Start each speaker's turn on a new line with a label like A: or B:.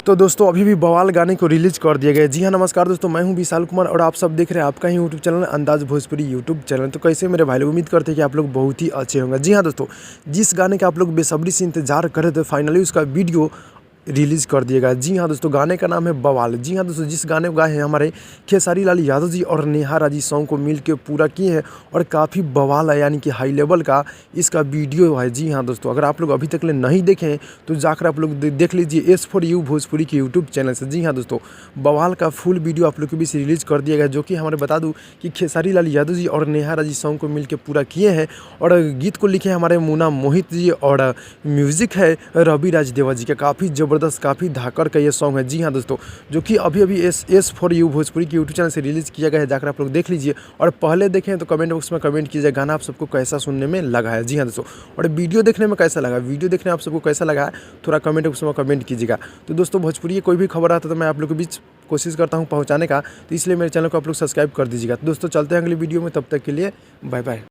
A: तो दोस्तों अभी भी बवाल गाने को रिलीज़ कर दिया गया। जी हाँ, नमस्कार दोस्तों, मैं हूं विशाल कुमार और आप सब देख रहे हैं आपका ही यूट्यूब चैनल अंदाज़ भोजपुरी यूट्यूब चैनल। तो कैसे मेरे भाई लोग, उम्मीद करते हैं कि आप लोग बहुत ही अच्छे होंगे। जी हाँ दोस्तों, जिस गाने का आप लोग बेसब्री से इंतजार कर रहे थे, फाइनली उसका वीडियो रिलीज़ कर दिया गया। जी हाँ दोस्तों, गाने का नाम है बवाल। जी हाँ दोस्तों, जिस गाने को गाए हैं हमारे खेसारी लाल यादव जी और नेहा राजी सॉन्ग को मिल के पूरा किए हैं और काफ़ी बवाल है, यानी कि हाई लेवल का इसका वीडियो है। जी हाँ दोस्तों, अगर आप लोग अभी तक नहीं देखें हैं तो जाकर आप लोग देख लीजिए S4U भोजपुरी के यूट्यूब चैनल से। जी हाँ दोस्तों, बवाल का फुल वीडियो आप लोग के बीच रिलीज़ कर दिया गया, जो कि हमारे बता दूँ कि खेसारी लाल यादव जी और नेहा राजी सॉन्ग को मिल के पूरा किए हैं और गीत को लिखे हैं हमारे मुन्ना मोहित जी और म्यूज़िक है रवि राज देवा जी का। काफ़ी ज़बरदस्त, काफ़ी धाकड़ का ये सॉन्ग है। जी हाँ दोस्तों, जो कि अभी S4U भोजपुरी के यूट्यूब चैनल से रिलीज़ किया गया है, जाकर आप लोग देख लीजिए और पहले देखें तो कमेंट बॉक्स में कमेंट कीजिए गाना आप सबको कैसा सुनने में लगा है। जी हाँ दोस्तों, और वीडियो देखने में कैसा लगा, वीडियो देखने आप सबको कैसा लगा है, थोड़ा कमेंट बॉक्स में कमेंट कीजिएगा। तो दोस्तों, भोजपुरी की कोई भी खबर आता है तो मैं आप लोग के बीच कोशिश करता हूँ पहुँचाने का, तो इसलिए मेरे चैनल को आप लोग सब्सक्राइब कर दीजिएगा। तो दोस्तों, चलते हैं अगली वीडियो में, तब तक के लिए बाय बाय।